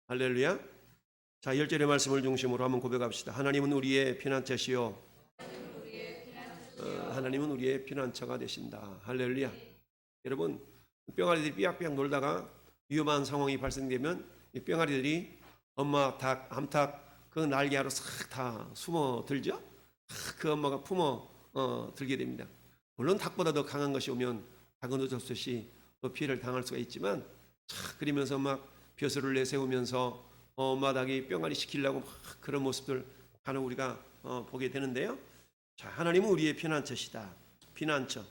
할렐루야. 자, 10절의 말씀을 중심으로 한번 고백합시다. 하나님은 우리의 피난처시요. 하나님은 우리의 피난처가 되신다. 할렐루야. 여러분, 뿅아리들이 삐약삐약 놀다가 위험한 상황이 발생되면 이 뿅아리들이 엄마 닭, 암탉 그 날개 아래 싹 다 숨어 들죠. 그 엄마가 품어 들게 됩니다. 물론 닭보다 더 강한 것이 오면 닭은 어쩔 수 없이 또 피해를 당할 수가 있지만, 그러면서 막 벼슬을 내세우면서 엄마 닭이 뿅아리 시키려고 막 그런 모습들 간혹 우리가 보게 되는데요. 자, 하나님은 우리의 피난처시다. 피난처.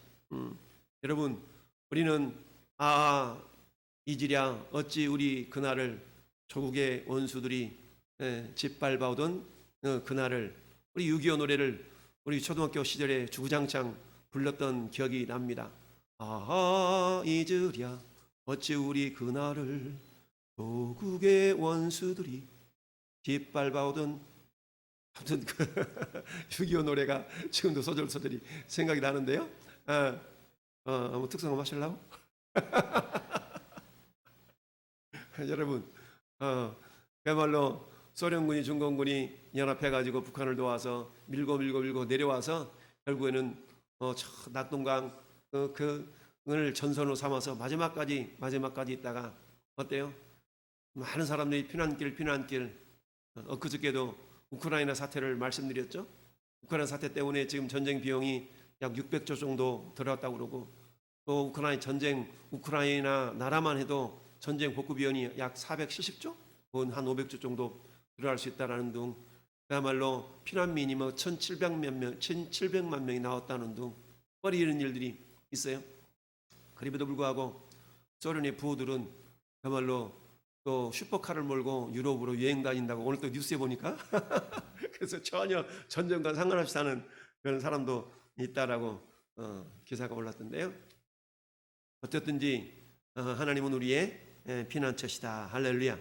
여러분, 우리는 이지랴 어찌 우리 그날을 조국의 원수들이 짓밟아오던 그날을, 우리 6.25 노래를 우리 초등학교 시절에 주구장창 불렀던 기억이 납니다. 잊으랴 어찌 우리 그날을 조국의 원수들이 짓밟아오던, 아무튼 그 6.25 노래가 지금도 소절소절이 생각이 나는데요. 뭐 특성음 하실라고? 여러분, 그야말로 소련군이 중공군이 연합해가지고 북한을 도와서 밀고 내려와서 결국에는 저 낙동강 그을 전선으로 삼아서 마지막까지 있다가 어때요? 많은 사람들이 피난길 엊그저께도 우크라이나 사태를 말씀드렸죠. 우크라이나 사태 때문에 지금 전쟁 비용이 약 600조 정도 들어갔다고 그러고, 또 우크라이나 나라만 해도 전쟁 복구 비용이 약 470조? 한 500조 정도 들어갈 수 있다는 등, 그야말로 피난민이 1,700만 명이 나왔다는 등 뻘이 이런 일들이 있어요. 그럼에도 불구하고 소련의 부호들은 그야말로 또 슈퍼카를 몰고 유럽으로 여행 다닌다고 오늘 또 뉴스에 보니까 그래서 전혀 전쟁과 상관없이 사는 그런 사람도 있다라고 기사가 올랐던데요. 어쨌든지 하나님은 우리의 피난처시다. 할렐루야.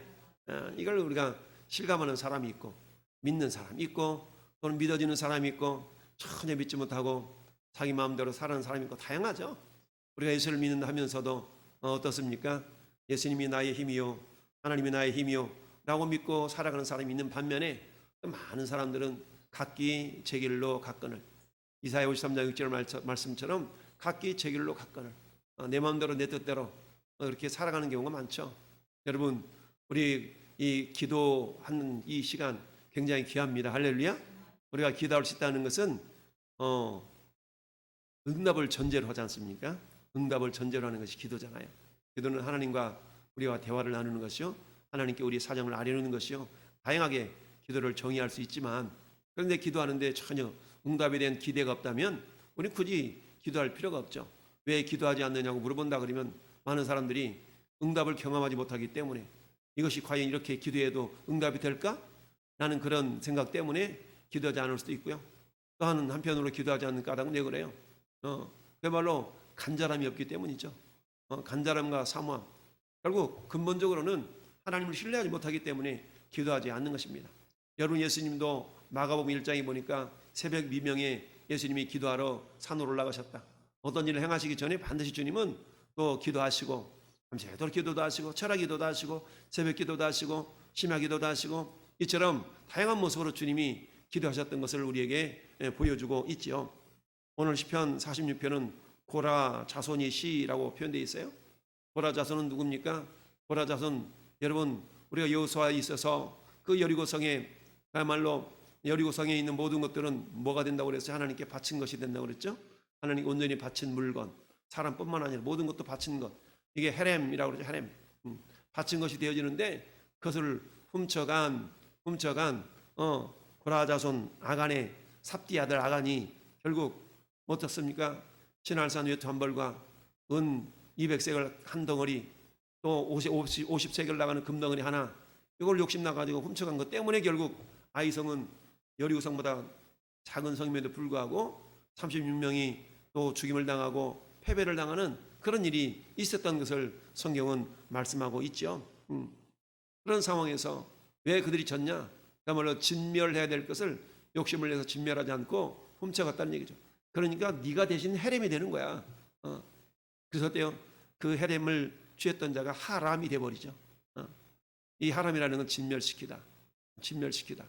이걸 우리가 실감하는 사람이 있고, 믿는 사람이 있고, 또는 믿어지는 사람이 있고, 전혀 믿지 못하고 자기 마음대로 사는 사람이 있고, 다양하죠. 우리가 예수를 믿는다 하면서도 어떻습니까? 예수님이 나의 힘이요, 하나님이 나의 힘이요 라고 믿고 살아가는 사람이 있는 반면에, 많은 사람들은 각기 제 길로 갔거늘, 이사야 53장 6절 말씀처럼 각기 제 길로 갔거늘, 내 마음대로 내 뜻대로 그렇게 살아가는 경우가 많죠. 여러분, 우리 이 기도하는 이 시간 굉장히 귀합니다. 할렐루야. 우리가 기도할 수 있다는 것은 응답을 전제로 하지 않습니까? 응답을 전제로 하는 것이 기도잖아요. 기도는 하나님과 우리와 대화를 나누는 것이요, 하나님께 우리 사정을 알려놓는 것이요, 다양하게 기도를 정의할 수 있지만, 그런데 기도하는데 전혀 응답에 대한 기대가 없다면 우리 굳이 기도할 필요가 없죠. 왜 기도하지 않느냐고 물어본다 그러면 많은 사람들이 응답을 경험하지 못하기 때문에, 이것이 과연 이렇게 기도해도 응답이 될까? 라는 그런 생각 때문에 기도하지 않을 수도 있고요. 또 한편으로 기도하지 않는 까닭은 왜 그래요? 그야말로 간절함이 없기 때문이죠. 간절함과 사모함, 결국 근본적으로는 하나님을 신뢰하지 못하기 때문에 기도하지 않는 것입니다. 여러분, 예수님도 마가복음 1장에 보니까 새벽 미명에 예수님이 기도하러 산으로 올라가셨다. 어떤 일을 행하시기 전에 반드시 주님은 또 기도하시고, 밤새도록 기도도 하시고, 철학 기도도 하시고, 새벽 기도도 하시고, 심야 기도도 하시고, 이처럼 다양한 모습으로 주님이 기도하셨던 것을 우리에게 보여주고 있지요. 오늘 시편 46편은 고라 자손이 시라고 표현되어 있어요. 고라 자손은 누굽니까? 고라 자손, 여러분, 우리가 여호수아에 있어서 그 여리고성에, 그야말로 여리고성에 있는 모든 것들은 뭐가 된다고 그랬어요? 하나님께 바친 것이 된다고 그랬죠? 하나님 온전히 바친 물건, 사람뿐만 아니라 모든 것도 바친 것, 이게 헤렘이라고 그러죠. 헤렘. 바친 것이 되어지는데, 그것을 훔쳐간 고라 자손 아간의 삽디 아들 아간이 결국 어떻습니까? 신할산 외투 한 벌과 은 200세겔 한 덩어리, 또 50세겔 나가는 금덩어리 하나, 이걸 욕심나가지고 훔쳐간 것 때문에 결국 아이성은 여리고성보다 작은 성임에도 불구하고 36명이 또 죽임을 당하고 패배를 당하는 그런 일이 있었던 것을 성경은 말씀하고 있죠. 그런 상황에서 왜 그들이 졌냐? 그야말로 진멸해야 될 것을 욕심을 내서 진멸하지 않고 훔쳐갔다는 얘기죠. 그러니까 네가 대신 헤렘이 되는 거야. 그래서 어때요? 그 헤렘을 취했던 자가 하람이 돼버리죠. 이 하람이라는 건 진멸시키다. 진멸시키다.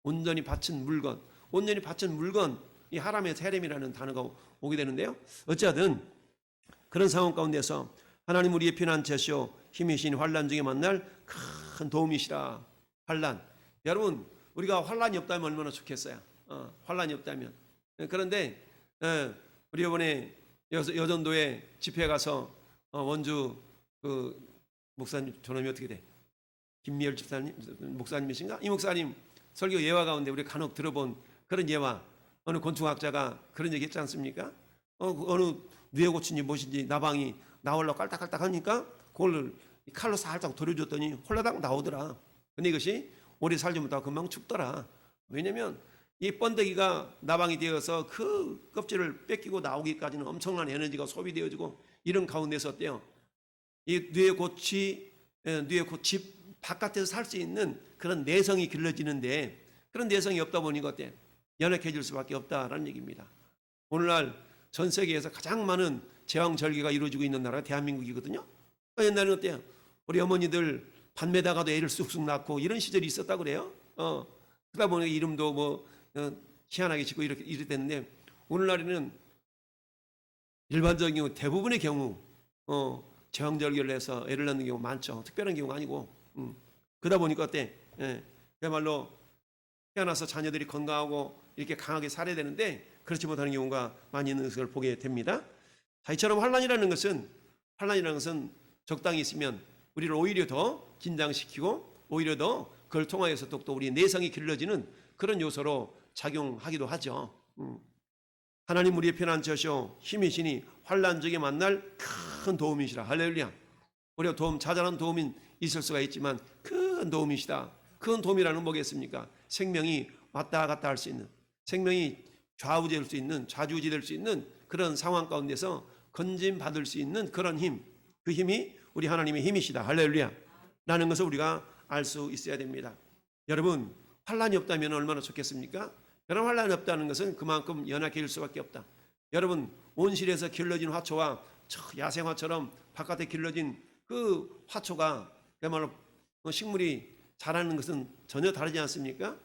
온전히 바친 물건, 온전히 바친 물건, 이 하람의 세렘이라는 단어가 오게 되는데요. 어찌하든 그런 상황 가운데서 하나님 우리의 피난처시오 힘이신 환난 중에 만날 큰 도움이시라. 환난. 여러분 우리가 환난이 없다면 얼마나 좋겠어요. 환난이 없다면. 그런데 우리 이번에 여전도에 집회 가서 원주 그 목사님 저놈이 어떻게 돼? 김미열 집사님 목사님이신가? 이 목사님 설교 예화 가운데 우리 간혹 들어본 그런 예화, 어느 곤충학자가 그런 얘기 했지 않습니까? 어느 뇌고친지 무엇인지 나방이 나오려고 깔딱깔딱 하니까 그걸 칼로 살짝 돌려줬더니 홀라당 나오더라. 근데 이것이 오래 살지 못하고 금방 죽더라. 왜냐면 이 번데기가 나방이 되어서 그 껍질을 뺏기고 나오기까지는 엄청난 에너지가 소비되어지고 이런 가운데서 어때요? 이 뇌고치 바깥에서 살 수 있는 그런 내성이 길러지는데 그런 내성이 없다 보니까 어때? 연약해질 수밖에 없다라는 얘기입니다. 오늘날 전 세계에서 가장 많은 제왕절개가 이루어지고 있는 나라가 대한민국이거든요. 옛날에는 어때요? 우리 어머니들 반매다가도 애를 쑥쑥 낳고 이런 시절이 있었다 그래요. 그러다 보니까 이름도 뭐 희한하게 짓고 이렇게 됐는데 오늘날에는 일반적인 경우 대부분의 경우 제왕절개를 해서 애를 낳는 경우 많죠. 특별한 경우가 아니고 그러다 보니까 어때? 그야말로 태어나서 자녀들이 건강하고 이렇게 강하게 살아야 되는데 그렇지 못하는 경우가 많이 있는 것을 보게 됩니다. 자, 이처럼 환난이라는 것은 적당히 있으면 우리를 오히려 더 긴장시키고 오히려 더 그걸 통하여서 또 우리 내성이 길러지는 그런 요소로 작용하기도 하죠. 하나님 우리의 피난처시오 힘이시니 환난 중에 만날 큰 도움이시라. 할렐루야. 우리가 자잘한 도움이 있을 수가 있지만 큰 도움이시다. 큰 도움이라는 뭐겠습니까? 생명이 왔다 갔다 할 수 있는, 생명이 좌우될 수 있는, 좌지우지될 수 있는 그런 상황 가운데서 건짐받을 수 있는 그런 힘, 그 힘이 우리 하나님의 힘이시다. 할렐루야. 라는 것을 우리가 알 수 있어야 됩니다. 여러분 환난이 없다면 얼마나 좋겠습니까? 그런 환난이 없다는 것은 그만큼 연약해질 수밖에 없다. 여러분 온실에서 길러진 화초와 야생화처럼 바깥에 길러진 그 화초가 그야말로 식물이 자라는 것은 전혀 다르지 않습니까?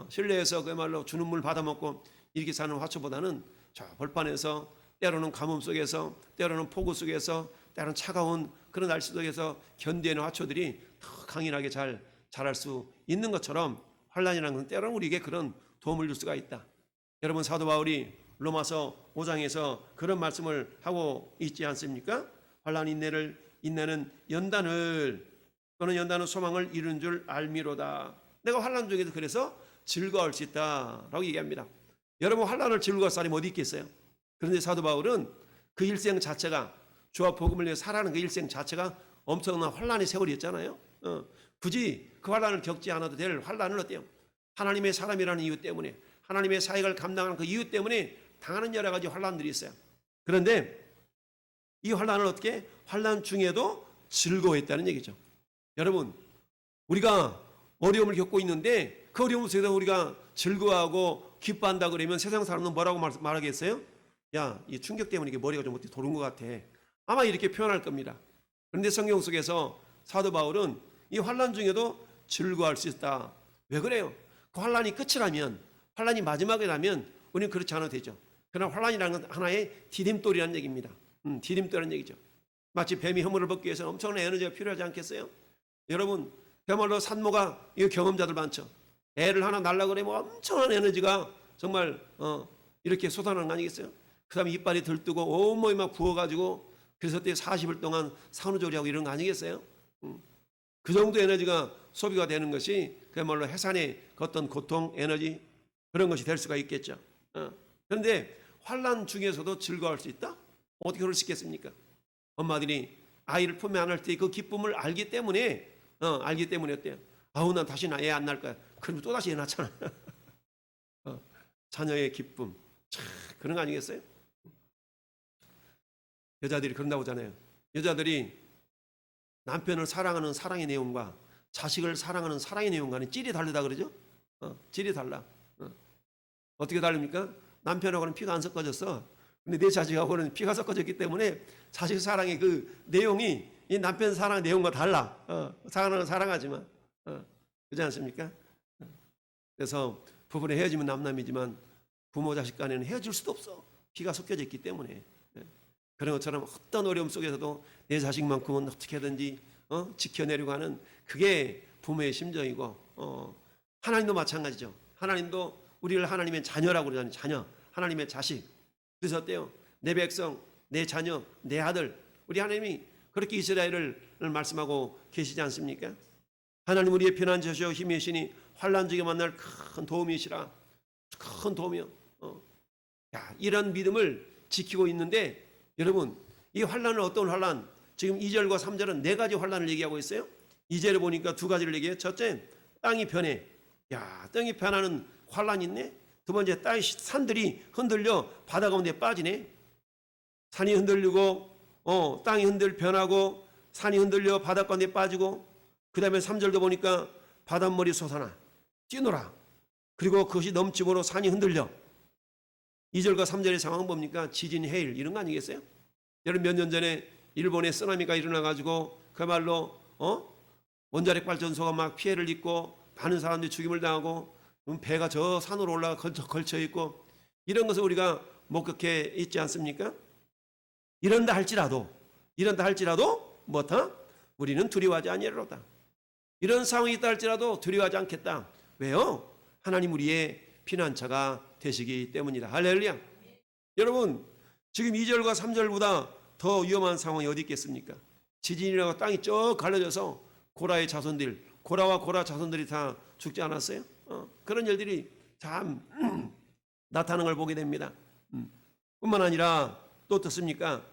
실내에서 그야말로 주는 물 받아먹고 이렇게 사는 화초보다는 저 벌판에서 때로는 가뭄 속에서 때로는 폭우 속에서 때로는 차가운 그런 날씨 속에서 견디는 화초들이 더 강인하게 잘 자랄 수 있는 것처럼 환난이라는 것은 때로는 우리에게 그런 도움을 줄 수가 있다. 여러분 사도 바울이 로마서 5장에서 그런 말씀을 하고 있지 않습니까? 환난 인내는 연단을 또는 연단은 소망을 이룬 줄 알미로다. 내가 환난 중에도 그래서 즐거울 수 있다라고 얘기합니다. 여러분 환난을 즐거워할 사람이 어디 있겠어요? 그런데 사도 바울은 그 일생 자체가 주와 복음을 위해 살아가는 그 일생 자체가 엄청난 환난의 세월이었잖아요. 굳이 그 환난을 겪지 않아도 될 환난을 어때요? 하나님의 사람이라는 이유 때문에 하나님의 사역을 감당하는 그 이유 때문에 당하는 여러 가지 환난들이 있어요. 그런데 이 환난을 어떻게? 환난 중에도 즐거워했다는 얘기죠. 여러분 우리가 어려움을 겪고 있는데 그 어려움 속에서 우리가 즐거워하고 기뻐한다 그러면 세상 사람은 뭐라고 말하겠어요? 야, 이 충격 때문에 이게 머리가 좀 어떻게 도는 것 같아. 아마 이렇게 표현할 겁니다. 그런데 성경 속에서 사도 바울은 이 환난 중에도 즐거워할 수 있다. 왜 그래요? 그 환난이 끝이라면, 환난이 마지막이라면 우리는 그렇지 않아도 되죠. 그러나 환난이라는 건 하나의 디딤돌이라는 얘기입니다. 디딤돌이라는 얘기죠. 마치 뱀이 허물을 벗기 위해서 엄청난 에너지가 필요하지 않겠어요? 여러분 그야말로 산모가 이 경험자들 많죠. 애를 하나 낳으려고 그러면 엄청난 에너지가 정말 이렇게 쏟아나는 거 아니겠어요? 그 다음에 이빨이 들뜨고 온몸이 막 부어가지고 그래서 그때 40일 동안 산후조리하고 이런 거 아니겠어요? 그 정도 에너지가 소비가 되는 것이 그야말로 해산의 어떤 고통, 에너지 그런 것이 될 수가 있겠죠. 그런데 환난 중에서도 즐거워할 수 있다? 어떻게 그럴 수 있겠습니까? 엄마들이 아이를 품에 안을 때 그 기쁨을 알기 때문에 어때요? 아우 난 다시 애 안 낳을 거야. 그럼 또 다시 애 낳잖아. 자녀의 기쁨, 참 그런 거 아니겠어요? 여자들이 그런다고 하잖아요. 여자들이 남편을 사랑하는 사랑의 내용과 자식을 사랑하는 사랑의 내용과는 찔이 다르다 그러죠? 찔이 달라. 어떻게 다릅니까? 남편하고는 피가 안 섞어졌어. 근데 내 자식하고는 피가 섞어졌기 때문에 자식 사랑의 그 내용이 이 남편 사랑 내용과 달라. 사랑은 사랑하지만 그렇지 않습니까? 그래서 부부는 헤어지면 남남이지만 부모 자식 간에는 헤어질 수도 없어. 피가 섞여져 있기 때문에. 그런 것처럼 어떤 어려움 속에서도 내 자식만큼은 어떻게든지 지켜내려고 하는 그게 부모의 심정이고, 하나님도 마찬가지죠. 하나님도 우리를 하나님의 자녀라고 그러잖아요. 자녀, 하나님의 자식. 그래서 어때요? 내 백성, 내 자녀, 내 아들. 우리 하나님이 그렇게 이스라엘을 말씀하고 계시지 않습니까? 하나님 우리의 피난처시오 힘이시니 환난 중에 만날 큰 도움이시라. 큰 도움이요. 이런 믿음을 지키고 있는데, 여러분, 이 환난은 어떤 환난? 지금 2절과 3절은 네 가지 환난을 얘기하고 있어요. 2절에 보니까 두 가지를 얘기해요. 첫째, 땅이 변해. 땅이 변하는 환난이 있네. 두 번째, 땅 산들이 흔들려 바다 가운데 빠지네. 산이 흔들리고 땅이 변하고 산이 흔들려 바다 가운데 빠지고, 그 다음에 3절도 보니까 바닷물이 솟아나 뛰노라. 그리고 그것이 넘침으로 산이 흔들려. 2절과 3절의 상황은 뭡니까? 지진, 해일 이런 거 아니겠어요? 여러분, 몇 년 전에 일본에 쓰나미가 일어나가지고 그야말로 원자력 발전소가 막 피해를 입고 많은 사람들이 죽임을 당하고 배가 저 산으로 올라가 걸쳐 있고, 이런 것을 우리가 목격해 있지 않습니까? 이런다 할지라도 뭐다? 우리는 두려워하지 아니하리로다. 이런 상황이 있다 할지라도 두려워하지 않겠다. 왜요? 하나님 우리의 피난처가 되시기 때문이다. 할렐루야. 여러분, 지금 2절과 3절보다 더 위험한 상황이 어디 있겠습니까? 지진이라고 땅이 쭉 갈라져서 고라의 자손들, 고라와 고라 자손들이 다 죽지 않았어요? 그런 일들이 참 나타나는 걸 보게 됩니다. 뿐만 아니라 또 어떻습니까?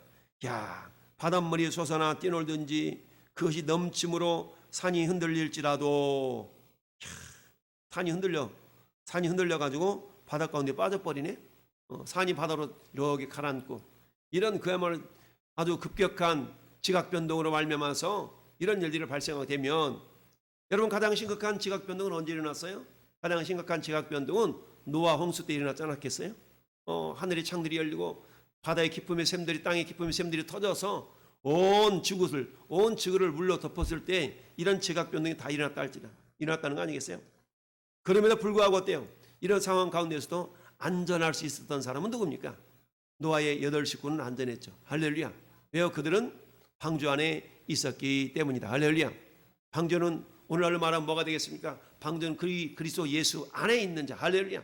바닷물이 솟아나 뛰놀든지 그것이 넘침으로 산이 흔들릴지라도, 산이 흔들려가지고 바다 가운데 빠져버리네. 산이 바다로 이렇게 가라앉고, 이런 그야말로 아주 급격한 지각 변동으로 말미암아서 이런 일들이 발생하게 되면, 여러분, 가장 심각한 지각 변동은 언제 일어났어요? 가장 심각한 지각 변동은 노아 홍수 때 일어났지 않았겠어요? 하늘의 창들이 열리고 바다의 기쁨의 샘들이, 땅의 기쁨의 샘들이 터져서 온 지구를 물로 덮었을 때 이런 지각 변동이 다 일어났다는 거 아니겠어요? 그럼에도 불구하고 어때요? 이런 상황 가운데서도 안전할 수 있었던 사람은 누굽니까? 노아의 8 식구는 안전했죠. 할렐루야. 왜요? 그들은 방주 안에 있었기 때문이다. 할렐루야. 방주는 오늘날로 말하면 뭐가 되겠습니까? 방주는 그리스도 예수 안에 있는 자. 할렐루야.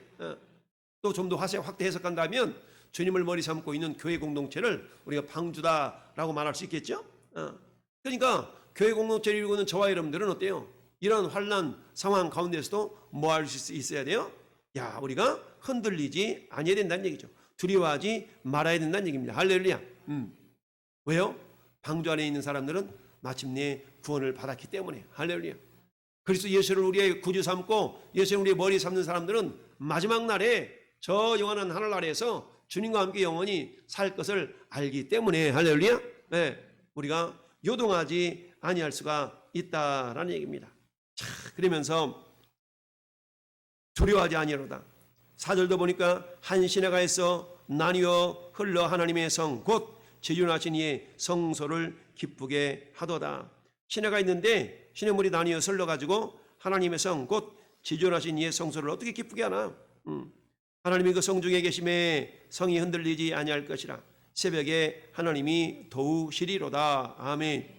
또 좀 더 확대 해석한다면 주님을 머리 삼고 있는 교회 공동체를 우리가 방주다라고 말할 수 있겠죠? 그러니까 교회 공동체를 이루고 있는 저와 여러분들은 어때요? 이런 환난 상황 가운데서도 뭐 할 수 있어야 돼요? 우리가 흔들리지 아니해야 된다는 얘기죠. 두려워하지 말아야 된다는 얘기입니다. 할렐루야. 왜요? 방주 안에 있는 사람들은 마침내 구원을 받았기 때문에. 할렐루야. 그리스도 예수를 우리의 구주 삼고 예수를 우리의 머리 삼는 사람들은 마지막 날에 저 영원한 하늘나라에서 주님과 함께 영원히 살 것을 알기 때문에. 할렐루야. 우리가 요동하지 아니할 수가 있다라는 얘기입니다. 그러면서 두려워하지 아니하로다. 4절도 보니까 한 시내가에서 나뉘어 흘러 하나님의 성 곧 지존하신 이의 성소를 기쁘게 하도다. 시내가 있는데 시내물이 나뉘어 흘러가지고 하나님의 성 곧 지존하신 이의 성소를 어떻게 기쁘게 하나? 하나님이 그 성 중에 계심에 성이 흔들리지 아니할 것이라. 새벽에 하나님이 도우시리로다. 아멘.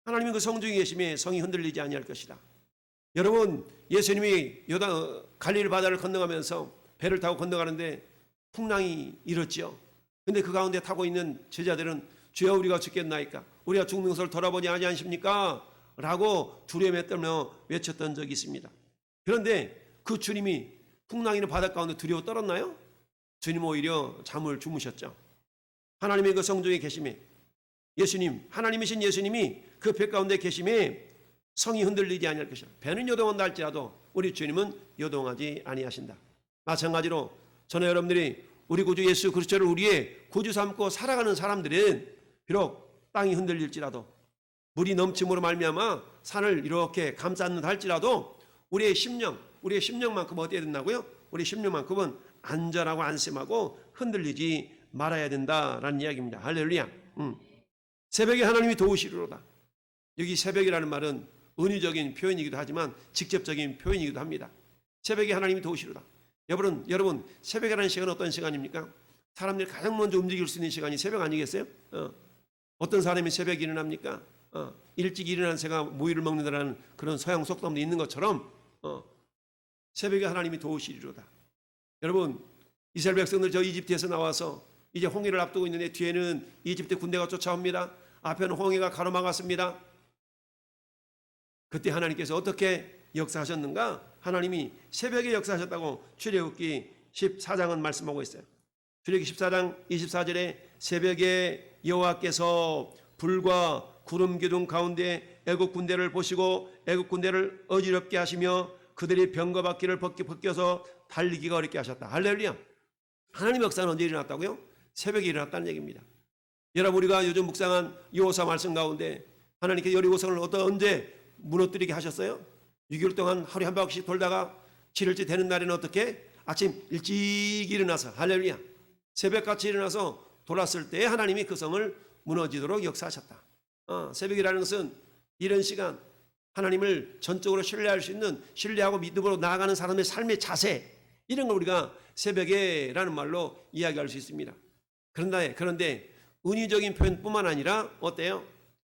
하나님이 그 성 중에 계심에 성이 흔들리지 아니할 것이다. 여러분, 예수님이 갈릴리 바다를 건너가면서 배를 타고 건너가는데 풍랑이 일었지요. 근데 그 가운데 타고 있는 제자들은 주여 우리가 죽겠나이까? 우리가 죽는 것을 돌아보지 아니하십니까? 라고 두려움에 떨며 외쳤던 적이 있습니다. 그런데 그 주님이 풍랑이 있는 바다 가운데 두려워 떨었나요? 주님 오히려 잠을 주무셨죠. 하나님의 그 성 중에 계심에 예수님, 하나님이신 예수님이 그 배 가운데 계심에 성이 흔들리지 아니할 것이다. 배는 요동한다 할지라도 우리 주님은 요동하지 아니하신다. 마찬가지로 저는 여러분들이 우리 구주 예수 그리스도를 우리의 구주 삼고 살아가는 사람들은 비록 땅이 흔들릴지라도 물이 넘침으로 말미암아 산을 이렇게 감쌌는다 할지라도 우리의 심령만큼 어디에 된다고요? 우리 심령만큼은 안전하고 안심하고 흔들리지 말아야 된다라는 이야기입니다. 할렐루야. 새벽에 하나님이 도우시리로다. 여기 새벽이라는 말은 은유적인 표현이기도 하지만 직접적인 표현이기도 합니다. 새벽에 하나님이 도우시로다. 여러분 새벽이라는 시간은 어떤 시간입니까? 사람들이 가장 먼저 움직일 수 있는 시간이 새벽 아니겠어요? 어떤 사람이 새벽에 일어납니까? 일찍 일어난 새가 모이를 먹는다는 그런 서양 속담도 있는 것처럼 새벽에 하나님이 도우시리로다. 여러분 이스라엘 백성들 저 이집트에서 나와서 이제 홍해를 앞두고 있는데 뒤에는 이집트 군대가 쫓아옵니다. 앞에는 홍해가 가로막았습니다. 그때 하나님께서 어떻게 역사하셨는가? 하나님이 새벽에 역사하셨다고 출애굽기 14장은 말씀하고 있어요. 출애굽기 14장 24절에 새벽에 여호와께서 불과 구름 기둥 가운데 애국 군대를 보시고 애국 군대를 어지럽게 하시며 그들이 병거 바퀴를 벗겨서 달리기가 어렵게 하셨다. 할렐루야. 하나님 역사는 언제 일어났다고요? 새벽에 일어났다는 얘기입니다. 여러분 우리가 요즘 묵상한 여호사 말씀 가운데 하나님께서 여리고성을 언제 무너뜨리게 하셨어요? 6개월 동안 하루에 한 바퀴씩 돌다가 7일째 되는 날에는 어떻게? 아침 일찍 일어나서 할렐루야 새벽같이 일어나서 돌았을 때 하나님이 그 성을 무너지도록 역사하셨다. 새벽이라는 것은 이런 시간 하나님을 전적으로 신뢰할 수 있는 신뢰하고 믿음으로 나아가는 사람의 삶의 자세 이런 걸 우리가 새벽에라는 말로 이야기할 수 있습니다. 그런데 은유적인 표현뿐만 아니라 어때요?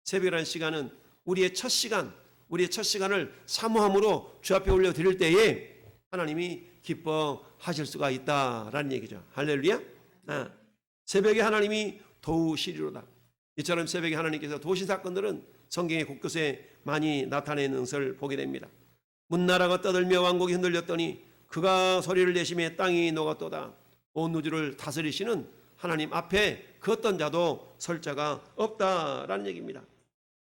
새벽이라는 시간은 우리의 첫 시간을 사모함으로 주 앞에 올려드릴 때에 하나님이 기뻐하실 수가 있다라는 얘기죠. 할렐루야. 새벽에 하나님이 도우시리로다. 이처럼 새벽에 하나님께서 도우신 사건들은 성경의 곳곳에 많이 나타내는 것을 보게 됩니다. 문나라가 떠들며 왕국이 흔들렸더니 그가 소리를 내심에 땅이 녹았도다. 온 우주를 다스리시는 하나님 앞에 그 어떤 자도 설 자가 없다라는 얘기입니다.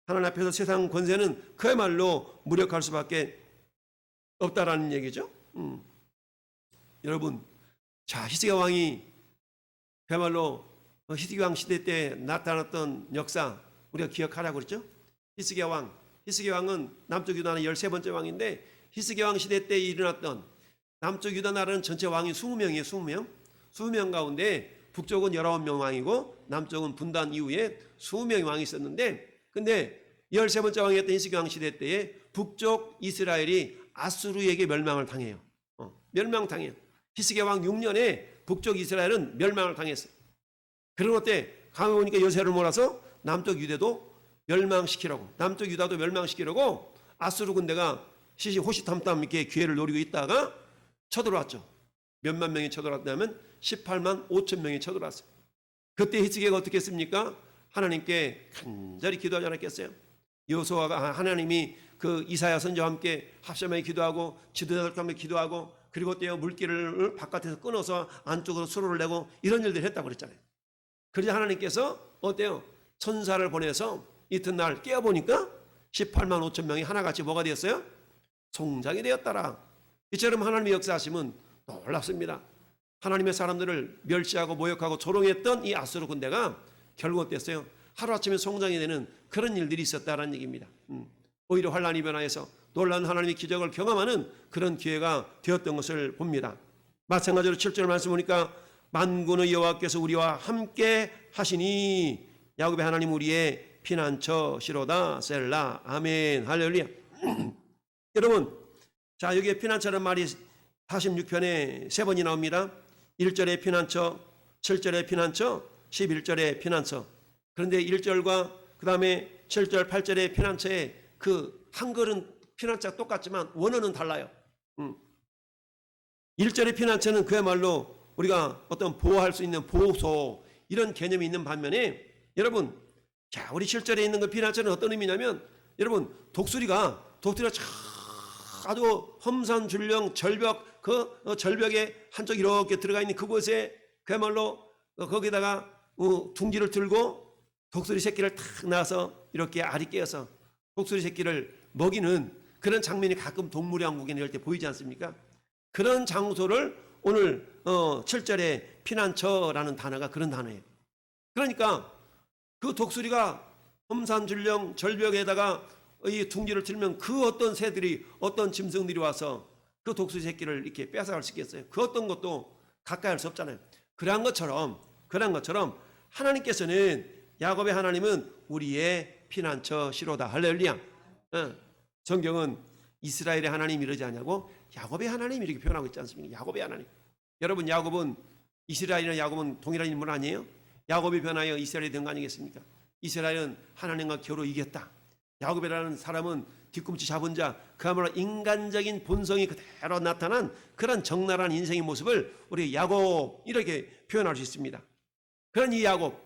하나님 앞에서 세상 권세는 그야말로 무력할 수밖에 없다라는 얘기죠. 여러분, 자 히스기야 왕이 그야말로 히스기야 왕 시대 때 나타났던 역사 우리가 기억하라고 그랬죠. 히스기야 왕은 남쪽 유다의 13번째 왕인데 히스기야 왕 시대 때 일어났던 남쪽 유다 나라는 전체 왕이 20명이에요. 20명 가운데 북쪽은 19명 왕이고 남쪽은 분단 이후에 20명의 왕이 있었는데 근데 13번째 왕이었던 히스기야 왕 시대 때에 북쪽 이스라엘이 아수르에게 멸망을 당해요. 멸망당해요. 히스기야 왕 6년에 북쪽 이스라엘은 멸망을 당했어요. 그런 때 강에 오니까 여세를 몰아서 남쪽 유대도 멸망시키려고 남쪽 유다도 멸망시키려고 아수르 군대가 호시탐탐 이렇게 기회를 노리고 있다가 쳐들어왔죠. 몇만 명이 쳐들어왔다면 18만 5천 명이 쳐들어왔어요. 그때 히스기야가 어떻게 했습니까? 하나님께 간절히 기도하지 않았겠어요? 여호수아가 하나님이 그 이사야 선지자와 함께 합심하게 기도하고 지도자들과 함께 기도하고 그리고 또 물길을 바깥에서 끊어서 안쪽으로 수로를 내고 이런 일들을 했다고 그랬잖아요. 그러자 하나님께서 어때요? 천사를 보내서 이튿날 깨어보니까 18만 5천 명이 하나같이 뭐가 되었어요? 송장이 되었더라. 이처럼 하나님의 역사하심은 놀랍습니다. 하나님의 사람들을 멸시하고 모욕하고 조롱했던 이 아수르 군대가 결국 어땠어요? 하루아침에 송장이 되는 그런 일들이 있었다는 얘기입니다. 오히려 환란이 변화해서 놀라운 하나님의 기적을 경험하는 그런 기회가 되었던 것을 봅니다. 마찬가지로 7절 말씀 보니까 만군의 여호와께서 우리와 함께 하시니 야곱의 하나님 우리의 피난처시로다 셀라 아멘 할렐루야. 여러분 자 여기에 피난처라는 말이 46편에 3번이 나옵니다. 1절에 피난처, 7절에 피난처, 11절에 피난처. 그런데 1절과 그 다음에 7절, 8절의 피난처의 그 한글은 피난처가 똑같지만 원어는 달라요. 1절의 피난처는 그야말로 우리가 어떤 보호할 수 있는 보호소 이런 개념이 있는 반면에 여러분 자 우리 7절에 있는 그 피난처는 어떤 의미냐면 여러분 독수리가 아주 험산줄령 절벽 그 절벽에 한쪽 이렇게 들어가 있는 그곳에 그야말로 거기다가 둥지를 들고 독수리 새끼를 탁 낳아서 이렇게 알이 깨어서 독수리 새끼를 먹이는 그런 장면이 가끔 동물왕국이나 이럴 때 보이지 않습니까? 그런 장소를 오늘 7절에 피난처라는 단어가 그런 단어예요. 그러니까 그 독수리가 험산줄령 절벽에다가 이 둥지를 틀면 그 어떤 새들이 어떤 짐승들이 와서 그 독수리 새끼를 이렇게 뺏어갈 수 있겠어요? 그 어떤 것도 가까이 할 수 없잖아요. 그러한 것처럼 하나님께서는 야곱의 하나님은 우리의 피난처시로다 할렐루야. 성경은 이스라엘의 하나님 이러지 않냐고 야곱의 하나님 이렇게 표현하고 있지 않습니까? 야곱의 하나님. 여러분, 야곱은 이스라엘이나 야곱은 동일한 인물 아니에요? 야곱이 변하여 이스라엘이 된 거 아니겠습니까? 이스라엘은 하나님과 겨루 이겼다. 야곱이라는 사람은 뒤꿈치 잡은 자, 그야말로 인간적인 본성이 그대로 나타난 그런 적나라한 인생의 모습을 우리 야곱 이렇게 표현할 수 있습니다. 그런 이 야곱,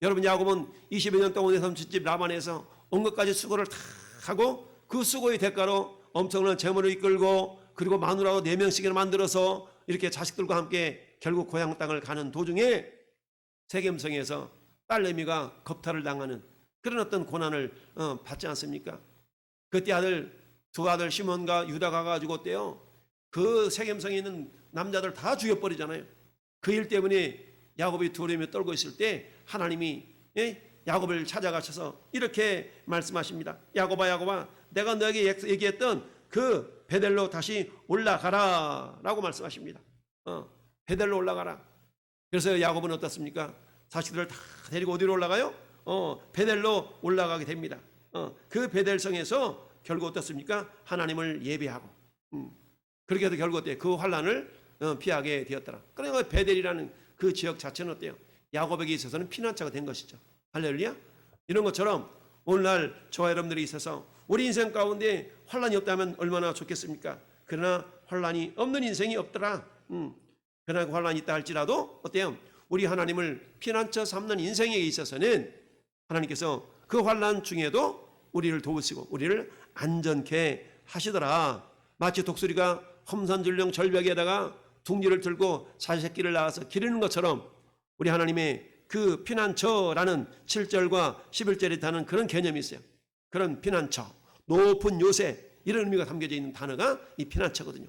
여러분, 야곱은 20여 년 동안 내 삼촌집 라반에서 온 것까지 수고를 다 하고 그 수고의 대가로 엄청난 재물을 이끌고 그리고 마누라도 4명씩이나 만들어서 이렇게 자식들과 함께 결국 고향 땅을 가는 도중에 세겜성에서 딸내미가 겁탈을 당하는 그런 어떤 고난을 받지 않습니까? 그때 두 아들 시몬과 유다가 가지고 어때요? 그 세겜성에 있는 남자들 다 죽여버리잖아요. 그 일 때문에 야곱이 두려움에 떨고 있을 때 하나님이 야곱을 찾아가셔서 이렇게 말씀하십니다. 야곱아, 야곱아, 내가 너에게 얘기했던 그 베델로 다시 올라가라 라고 말씀하십니다. 베델로 올라가라. 그래서 야곱은 어떻습니까? 자식들을 다 데리고 어디로 올라가요? 베델로 올라가게 됩니다. 그 베델성에서 결국 어떻습니까? 하나님을 예배하고 그렇게 해서 결국 어때요? 그 환란을 피하게 되었더라. 그러니까 베델이라는 그 지역 자체는 어때요? 야곱에게 있어서는 피난처가 된 것이죠. 할렐루야. 이런 것처럼 오늘날 저와 여러분들이 있어서 우리 인생 가운데 환란이 없다면 얼마나 좋겠습니까? 그러나 환란이 없는 인생이 없더라. 그러나 그 환란이 있다 할지라도 어때요? 우리 하나님을 피난처 삼는 인생에 있어서는 하나님께서 그 환란 중에도 우리를 도우시고 우리를 안전케 하시더라. 마치 독수리가 험산줄령 절벽에다가 둥지를 들고 자식 새끼를 낳아서 기르는 것처럼 우리 하나님의 그 피난처라는 7절과 11절에 다는 그런 개념이 있어요. 그런 피난처, 높은 요새 이런 의미가 담겨져 있는 단어가 이 피난처거든요.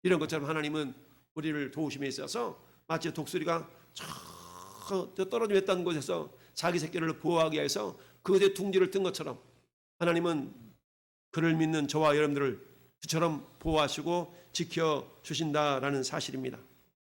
이런 것처럼 하나님은 우리를 도우심에 있어서 마치 독수리가 저 떨어져 있다는 곳에서 자기 새끼를 보호하기 위해서 그곳에 둥지를 뜬 것처럼 하나님은 그를 믿는 저와 여러분들을 그처럼 보호하시고 지켜주신다라는 사실입니다.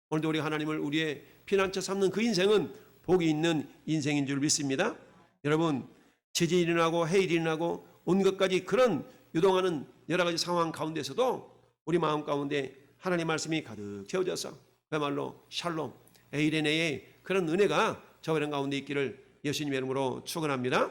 오늘도 우리 하나님을 우리의 피난처 삼는 그 인생은 복이 있는 인생인 줄 믿습니다. 여러분, 지진이 일어나고 해일이 일어나고 온 것까지 그런 유동하는 여러 가지 상황 가운데서도 우리 마음 가운데 하나님 말씀이 가득 채워져서 그야말로 샬롬, 에이레네의 그런 은혜가 저와 여러분 가운데 있기를 예수님 이름으로 축원합니다.